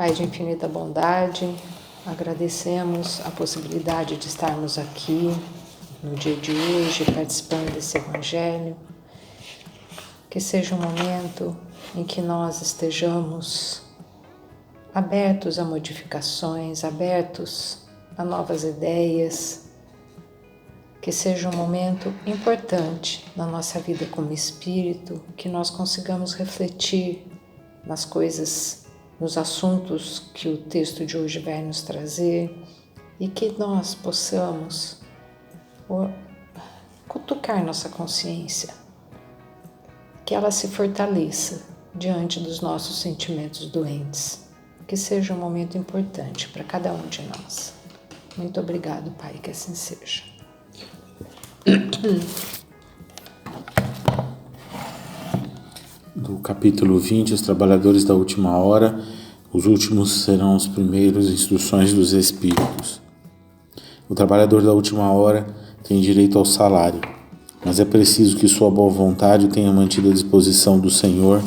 Pai de infinita bondade, agradecemos a possibilidade de estarmos aqui no dia de hoje participando desse Evangelho. Que seja um momento em que nós estejamos abertos a modificações, abertos a novas ideias. Que seja um momento importante na nossa vida como espírito, que nós consigamos refletir nas coisas, nos assuntos que o texto de hoje vai nos trazer e que nós possamos cutucar nossa consciência, que ela se fortaleça diante dos nossos sentimentos doentes, que seja um momento importante para cada um de nós. Muito obrigado, Pai, que assim seja. Do capítulo 20, os trabalhadores da última hora, os últimos serão os primeiros, instruções dos Espíritos. O trabalhador da última hora tem direito ao salário, mas é preciso que sua boa vontade tenha mantido a disposição do Senhor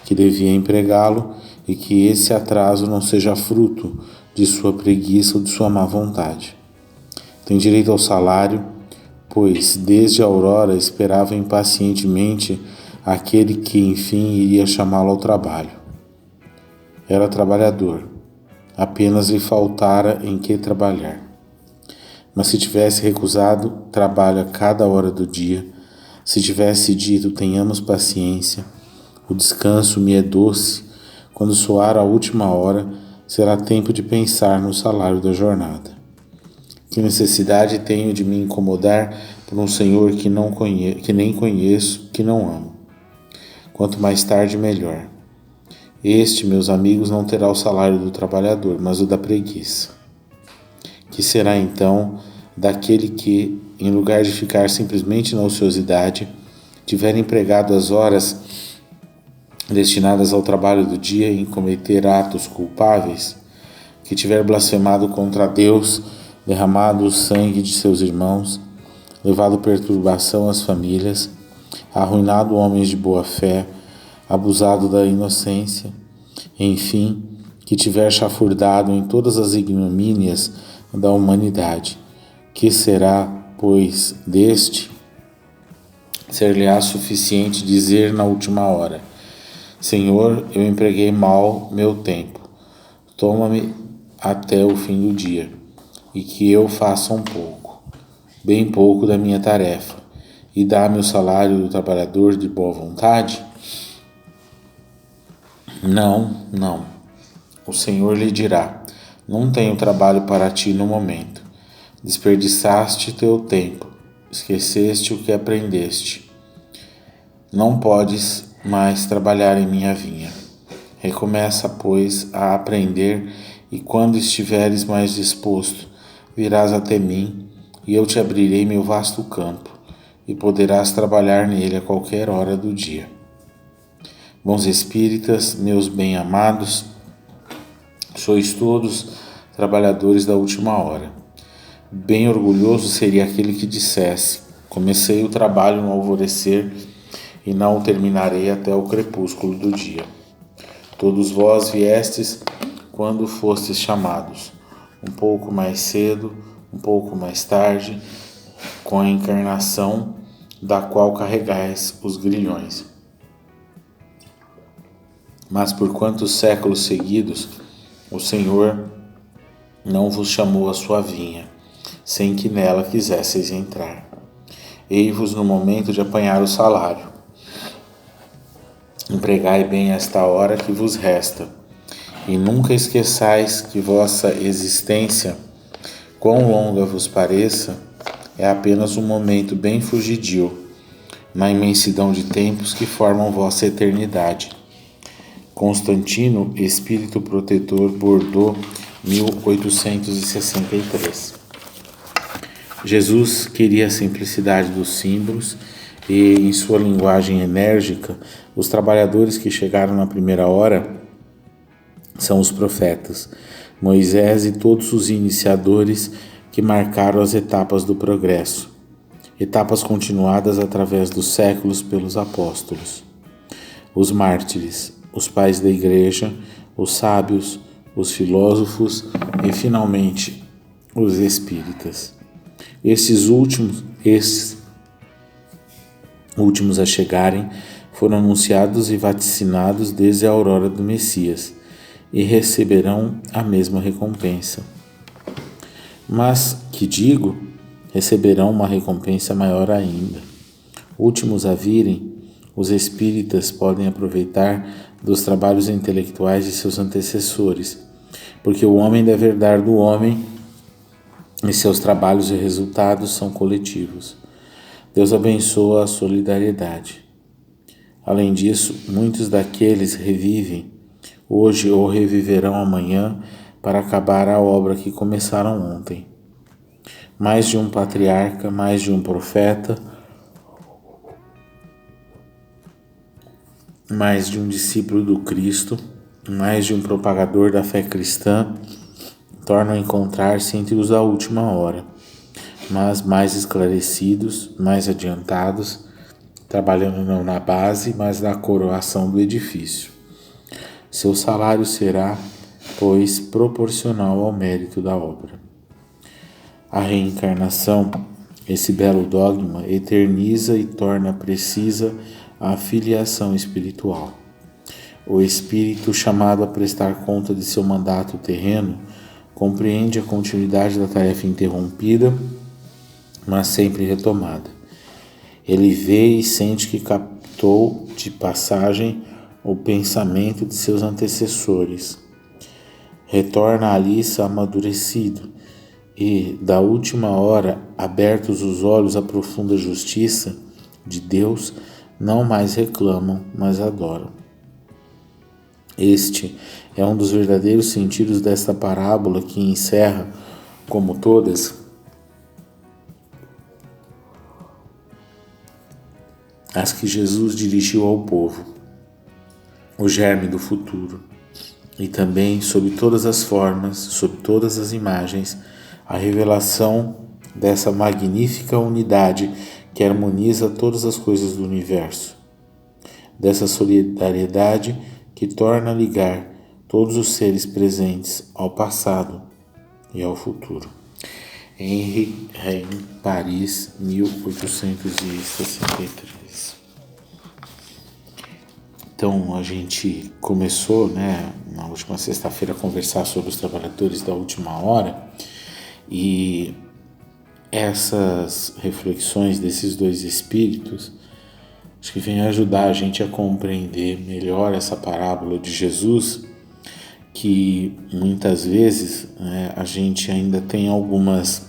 que devia empregá-lo e que esse atraso não seja fruto de sua preguiça ou de sua má vontade. Tem direito ao salário, pois desde a aurora esperava impacientemente aquele que enfim iria chamá-lo ao trabalho. Era trabalhador, apenas lhe faltara em que trabalhar. Mas se tivesse recusado trabalho a cada hora do dia, se tivesse dito tenhamos paciência, o descanso me é doce, quando soar a última hora, será tempo de pensar no salário da jornada. Que necessidade tenho de me incomodar por um Senhor que nem conheço, que não amo? Quanto mais tarde, melhor. Este, meus amigos, não terá o salário do trabalhador, mas o da preguiça. Que será então daquele que, em lugar de ficar simplesmente na ociosidade, tiver empregado as horas destinadas ao trabalho do dia em cometer atos culpáveis, que tiver blasfemado contra Deus, derramado o sangue de seus irmãos, levado perturbação às famílias, arruinado homens de boa fé, abusado da inocência, enfim, que tiver chafurdado em todas as ignomínias da humanidade, que será, pois, deste, ser-lhe-á suficiente dizer na última hora: Senhor, eu empreguei mal meu tempo, toma-me até o fim do dia, e que eu faça um pouco, bem pouco da minha tarefa, e dá-me o salário do trabalhador de boa vontade? Não. O Senhor lhe dirá: não tenho trabalho para ti no momento. Desperdiçaste teu tempo, esqueceste o que aprendeste. Não podes mais trabalhar em minha vinha. Recomeça, pois, a aprender, e quando estiveres mais disposto, virás até mim, e eu te abrirei meu vasto campo, e poderás trabalhar nele a qualquer hora do dia. Bons espíritas, meus bem-amados, sois todos trabalhadores da última hora. Bem orgulhoso seria aquele que dissesse: comecei o trabalho no alvorecer e não o terminarei até o crepúsculo do dia. Todos vós viestes quando fostes chamados, um pouco mais cedo, um pouco mais tarde, com a encarnação da qual carregais os grilhões. Mas por quantos séculos seguidos o Senhor não vos chamou à sua vinha, sem que nela quisesseis entrar? Ei-vos no momento de apanhar o salário. Empregai bem esta hora que vos resta, e nunca esqueçais que vossa existência, quão longa vos pareça, é apenas um momento bem fugidio, na imensidão de tempos que formam vossa eternidade. Constantino, Espírito Protetor, Bordeaux, 1863. Jesus queria a simplicidade dos símbolos e, em sua linguagem enérgica, os trabalhadores que chegaram na primeira hora são os profetas, Moisés e todos os iniciadores que marcaram as etapas do progresso, etapas continuadas através dos séculos pelos apóstolos. Os mártires, os pais da igreja, os sábios, os filósofos e, finalmente, os espíritas. Esses últimos a chegarem foram anunciados e vaticinados desde a aurora do Messias e receberão a mesma recompensa. Mas, que digo, receberão uma recompensa maior ainda. Últimos a virem, os espíritas podem aproveitar dos trabalhos intelectuais de seus antecessores, porque o homem deve herdar do homem e seus trabalhos e resultados são coletivos. Deus abençoa a solidariedade. Além disso, muitos daqueles revivem hoje ou reviverão amanhã para acabar a obra que começaram ontem. Mais de um patriarca, mais de um profeta, mais de um discípulo do Cristo, mais de um propagador da fé cristã tornam a encontrar-se entre os da última hora, mas mais esclarecidos, mais adiantados, trabalhando não na base, mas na coroação do edifício. Seu salário será, pois, proporcional ao mérito da obra. A reencarnação, esse belo dogma, eterniza e torna precisa a filiação espiritual. O espírito chamado a prestar conta de seu mandato terreno compreende a continuidade da tarefa interrompida, mas sempre retomada. Ele vê e sente que captou de passagem o pensamento de seus antecessores. Retorna à liça amadurecido e, da última hora, abertos os olhos à profunda justiça de Deus, não mais reclamam, mas adoram. Este é um dos verdadeiros sentidos desta parábola que encerra, como todas, as que Jesus dirigiu ao povo, o germe do futuro, e também, sob todas as formas, sob todas as imagens, a revelação dessa magnífica unidade que harmoniza todas as coisas do universo, dessa solidariedade que torna a ligar todos os seres presentes ao passado e ao futuro. Henri Rein, Paris, 1863. Então, a gente começou, na última sexta-feira, a conversar sobre os trabalhadores da última hora, e essas reflexões desses dois espíritos acho que vem ajudar a gente a compreender melhor essa parábola de Jesus, que muitas vezes a gente ainda tem algumas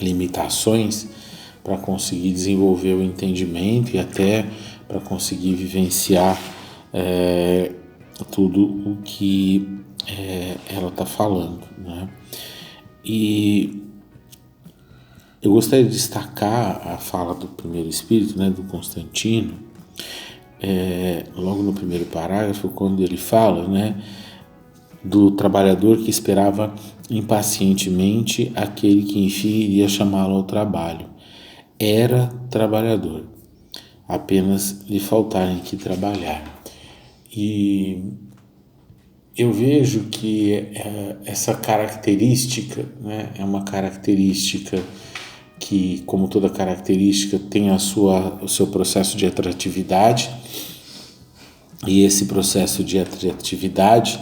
limitações para conseguir desenvolver o entendimento e até para conseguir vivenciar tudo o que ela está falando, E eu gostaria de destacar a fala do primeiro espírito, do Constantino, logo no primeiro parágrafo, quando ele fala, do trabalhador que esperava impacientemente aquele que enfim iria chamá-lo ao trabalho. Era trabalhador, apenas lhe faltava que trabalhar. E eu vejo que essa característica é uma característica que, como toda característica, tem o seu processo de atratividade, e esse processo de atratividade,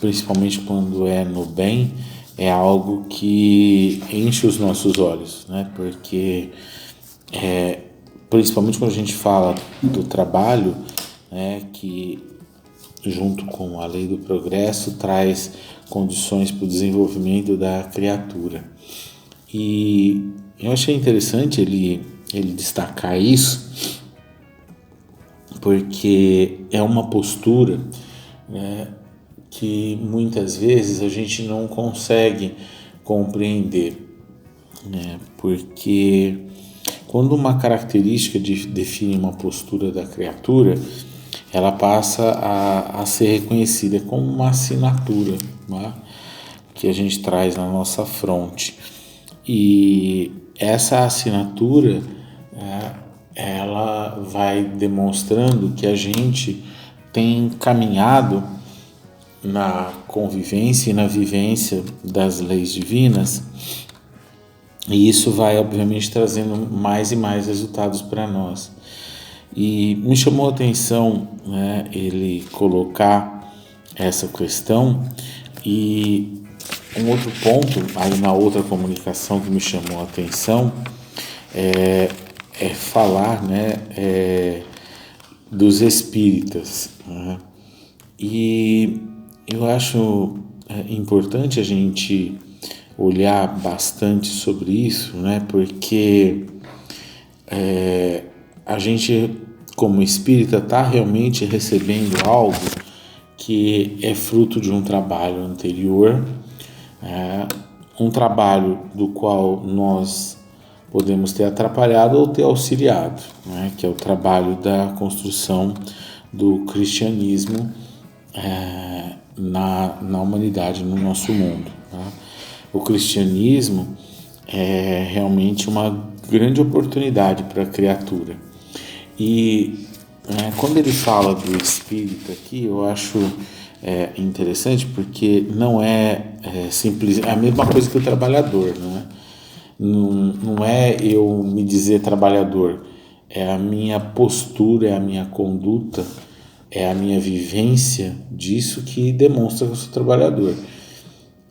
principalmente quando é no bem, é algo que enche os nossos olhos, porque principalmente quando a gente fala do trabalho, que junto com a lei do progresso traz condições para o desenvolvimento da criatura. E eu achei interessante ele destacar isso, porque é uma postura que muitas vezes a gente não consegue compreender, porque quando uma característica define uma postura da criatura, ela passa a ser reconhecida como uma assinatura, que a gente traz na nossa fronte. E essa assinatura, ela vai demonstrando que a gente tem caminhado na convivência e na vivência das leis divinas, e isso vai, obviamente, trazendo mais e mais resultados para nós. E me chamou a atenção, né, ele colocar essa questão. E um outro ponto, aí na outra comunicação que me chamou a atenção, é falar, né, dos espíritas, né? E eu acho importante a gente olhar bastante sobre isso, né? Porque a gente, como espírita, está realmente recebendo algo que é fruto de um trabalho anterior, um trabalho do qual nós podemos ter atrapalhado ou ter auxiliado, né? Que é o trabalho da construção do cristianismo na humanidade, no nosso mundo. Tá? O cristianismo é realmente uma grande oportunidade para a criatura. E quando ele fala do espírito aqui, eu acho interessante, porque não é simples, é a mesma coisa que o trabalhador, né? Não é eu me dizer trabalhador, é a minha postura, é a minha conduta, é a minha vivência disso que demonstra que eu sou trabalhador.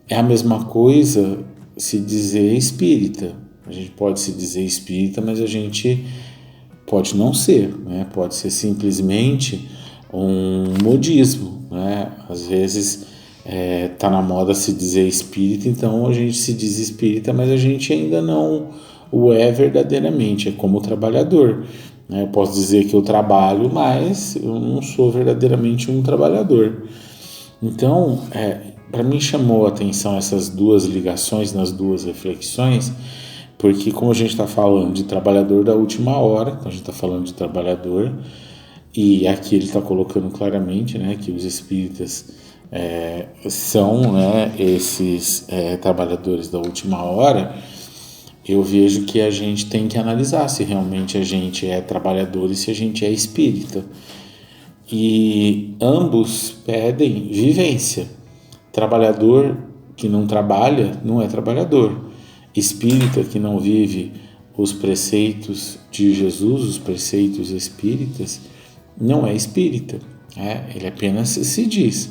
É a mesma coisa se dizer espírita. A gente pode se dizer espírita, mas a gente pode não ser, né? Pode ser simplesmente um modismo, né? Às vezes tá na moda se dizer espírita, então a gente se diz espírita, mas a gente ainda não o é verdadeiramente, é como trabalhador, né? Eu posso dizer que eu trabalho, mas eu não sou verdadeiramente um trabalhador. Então, para mim chamou a atenção essas duas ligações nas duas reflexões, porque como a gente está falando de trabalhador da última hora, então a gente está falando de trabalhador, e aqui ele está colocando claramente, né, que os espíritas são, né, esses trabalhadores da última hora. Eu vejo que a gente tem que analisar se realmente a gente é trabalhador e se a gente é espírita. E ambos pedem vivência. Trabalhador que não trabalha não é trabalhador. Espírita que não vive os preceitos de Jesus, os preceitos espíritas, não é espírita. Ele apenas se diz.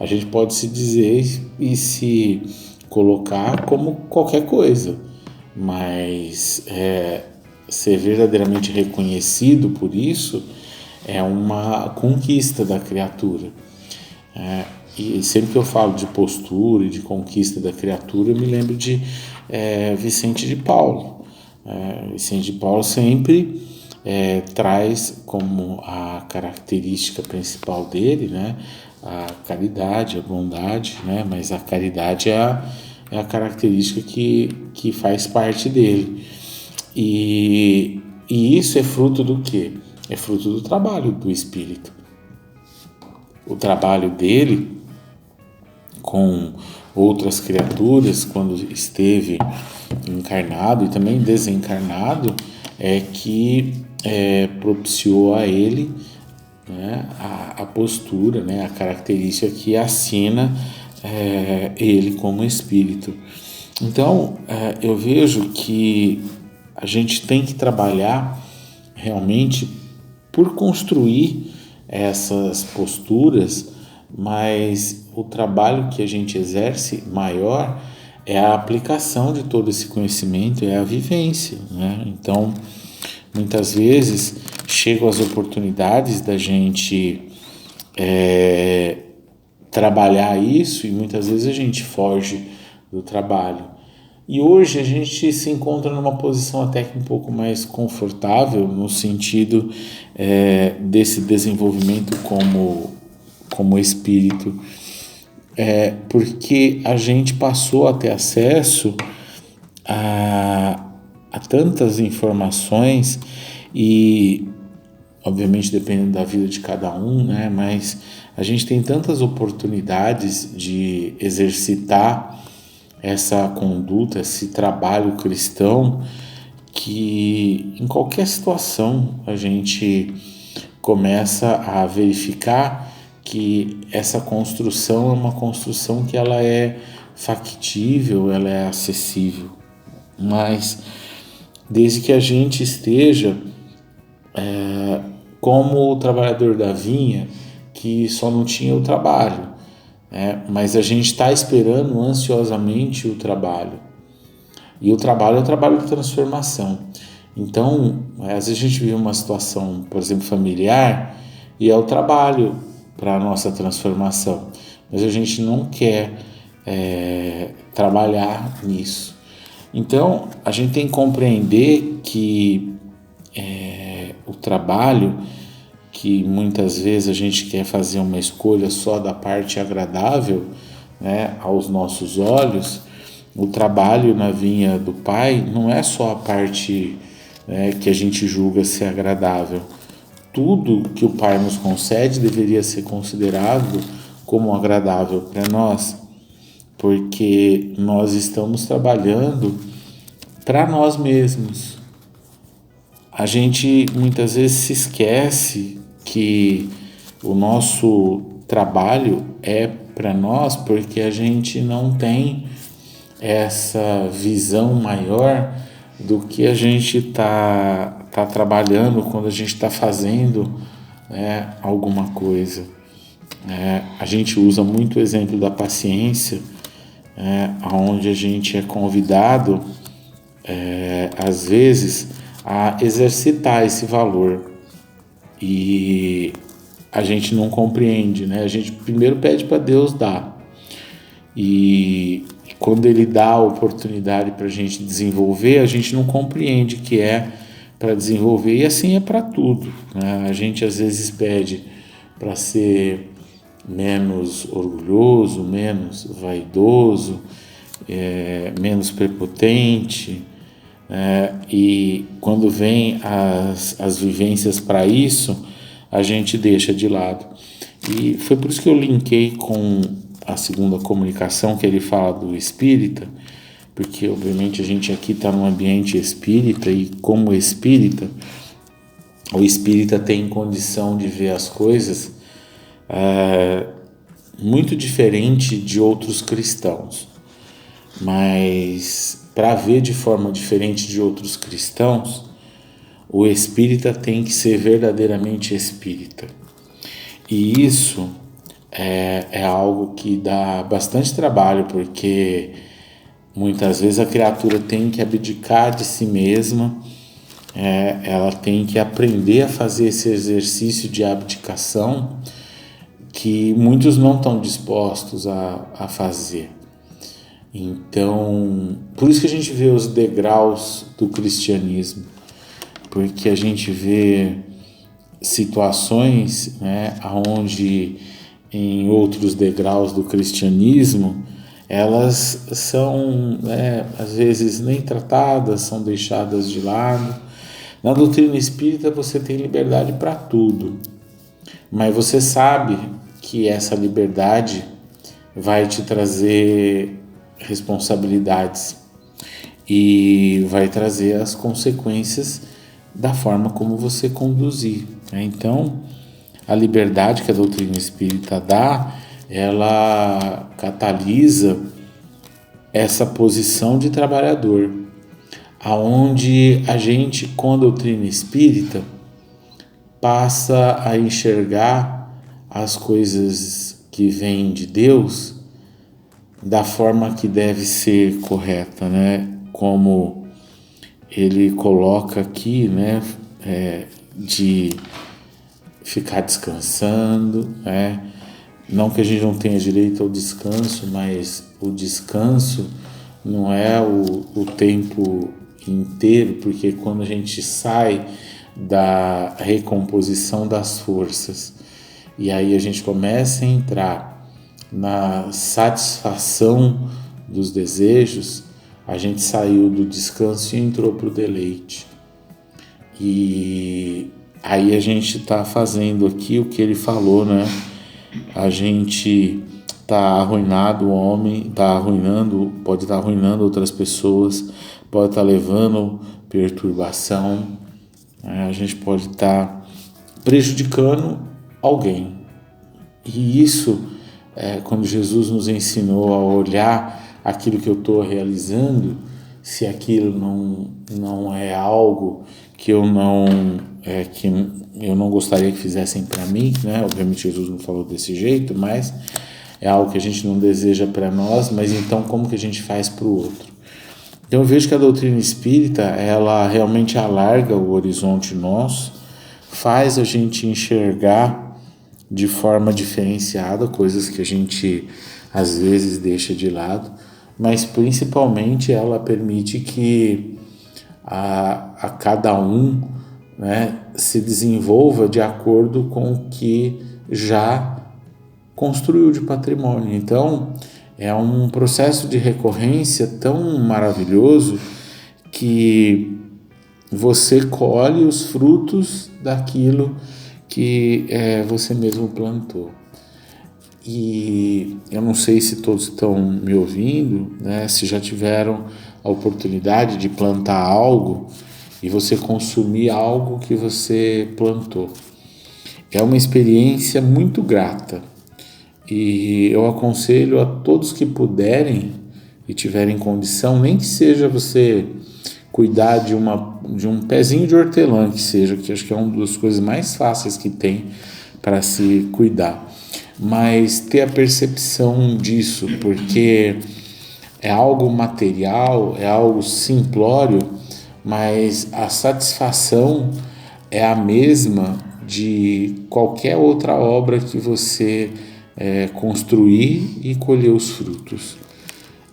A gente pode se dizer e se colocar como qualquer coisa, mas ser verdadeiramente reconhecido por isso é uma conquista da criatura. E sempre que eu falo de postura e de conquista da criatura, eu me lembro de Vicente de Paulo. Vicente de Paulo sempre traz como a característica principal dele, né, a caridade, a bondade, né, mas a caridade é a característica que faz parte dele. E isso é fruto do quê? É fruto do trabalho do espírito. O trabalho dele com outras criaturas, quando esteve encarnado e também desencarnado, é que propiciou a ele, né, a postura, né, a característica que assina ele como espírito. Então, eu vejo que a gente tem que trabalhar realmente por construir essas posturas, mas o trabalho que a gente exerce maior é a aplicação de todo esse conhecimento, é a vivência, né? Então, muitas vezes chegam as oportunidades da gente trabalhar isso e muitas vezes a gente foge do trabalho. E hoje a gente se encontra numa posição até que um pouco mais confortável no sentido desse desenvolvimento como espírito, porque a gente passou a ter acesso a tantas informações e, obviamente, dependendo da vida de cada um, né? Mas a gente tem tantas oportunidades de exercitar essa conduta, esse trabalho cristão, que em qualquer situação a gente começa a verificar que essa construção é uma construção que ela é factível, ela é acessível, mas desde que a gente esteja como o trabalhador da vinha, que só não tinha o trabalho, mas a gente está esperando ansiosamente o trabalho. E o trabalho é o trabalho de transformação. Então, às vezes a gente vive uma situação, por exemplo, familiar, e é o trabalho para a nossa transformação. Mas a gente não quer trabalhar nisso. Então, a gente tem que compreender que o trabalho, que muitas vezes a gente quer fazer uma escolha só da parte agradável, aos nossos olhos, o trabalho na vinha do Pai não é só a parte que a gente julga ser agradável. Tudo que o Pai nos concede deveria ser considerado como agradável para nós, porque nós estamos trabalhando para nós mesmos. A gente muitas vezes se esquece que o nosso trabalho é para nós porque a gente não tem essa visão maior do que a gente tá trabalhando quando a gente está fazendo alguma coisa. A gente usa muito o exemplo da paciência, onde a gente é convidado, às vezes, a exercitar esse valor. E a gente não compreende, A gente primeiro pede para Deus dar. E quando Ele dá a oportunidade para a gente desenvolver, a gente não compreende que é para desenvolver. E assim é para tudo. A gente às vezes pede para ser menos orgulhoso, menos vaidoso, menos prepotente, e quando vem as vivências para isso, a gente deixa de lado. E foi por isso que eu linkei com a segunda comunicação, que ele fala do espírita, porque obviamente a gente aqui está num ambiente espírita, e como espírita, o espírita tem condição de ver as coisas muito diferente de outros cristãos. Mas para ver de forma diferente de outros cristãos, o espírita tem que ser verdadeiramente espírita. E isso é algo que dá bastante trabalho, porque muitas vezes a criatura tem que abdicar de si mesma, ela tem que aprender a fazer esse exercício de abdicação que muitos não estão dispostos a fazer. Então, por isso que a gente vê os degraus do cristianismo, porque a gente vê situações, onde em outros degraus do cristianismo elas são, às vezes nem tratadas, são deixadas de lado. Na doutrina espírita você tem liberdade para tudo, mas você sabe que essa liberdade vai te trazer responsabilidades e vai trazer as consequências da forma como você conduzir. Então, a liberdade que a doutrina espírita dá, ela catalisa essa posição de trabalhador, aonde a gente, com a doutrina espírita, passa a enxergar as coisas que vêm de Deus da forma que deve ser correta, Como ele coloca aqui, de ficar descansando, Não que a gente não tenha direito ao descanso, mas o descanso não é o tempo inteiro, porque quando a gente sai da recomposição das forças e aí a gente começa a entrar na satisfação dos desejos, a gente saiu do descanso e entrou para o deleite. E aí a gente está fazendo aqui o que ele falou, A gente está arruinado, o homem está arruinando, pode estar arruinando outras pessoas, pode estar levando perturbação, a gente pode estar prejudicando alguém. E isso, quando Jesus nos ensinou a olhar aquilo que eu estou realizando, se aquilo não é algo que eu não gostaria que fizessem para mim, né? Obviamente Jesus não falou desse jeito, mas é algo que a gente não deseja para nós, mas então como que a gente faz para o outro? Então eu vejo que a doutrina espírita, ela realmente alarga o horizonte nosso, faz a gente enxergar de forma diferenciada coisas que a gente às vezes deixa de lado, mas principalmente ela permite que a cada um, né, se desenvolva de acordo com o que já construiu de patrimônio. Então, é um processo de recorrência tão maravilhoso que você colhe os frutos daquilo que você mesmo plantou. E eu não sei se todos estão me ouvindo, né, se já tiveram a oportunidade de plantar algo e você consumir algo que você plantou. É uma experiência muito grata. E eu aconselho a todos que puderem e tiverem condição, nem que seja você cuidar de um pezinho de hortelã, que seja, que acho que é uma das coisas mais fáceis que tem para se cuidar. Mas ter a percepção disso, porque é algo material, é algo simplório, mas a satisfação é a mesma de qualquer outra obra que você construir e colher os frutos.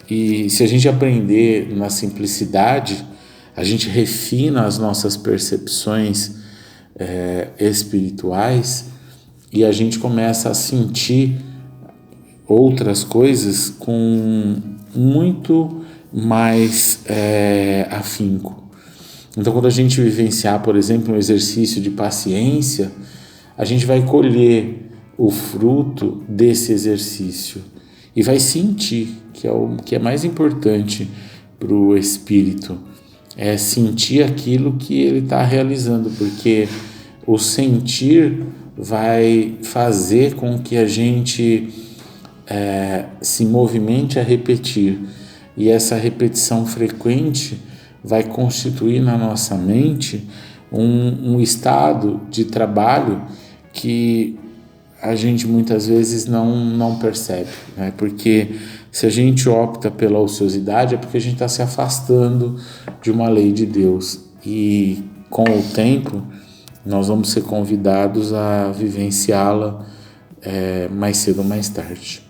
E se a gente aprender na simplicidade, a gente refina as nossas percepções espirituais e a gente começa a sentir outras coisas com muito mais afinco. Então, quando a gente vivenciar, por exemplo, um exercício de paciência, a gente vai colher o fruto desse exercício e vai sentir, que é o que é mais importante para o espírito, é sentir aquilo que ele está realizando, porque o sentir vai fazer com que a gente se movimente a repetir, e essa repetição frequente vai constituir na nossa mente um estado de trabalho que a gente muitas vezes não percebe, né? Porque se a gente opta pela ociosidade é porque a gente está se afastando de uma lei de Deus, e com o tempo nós vamos ser convidados a vivenciá-la mais cedo ou mais tarde.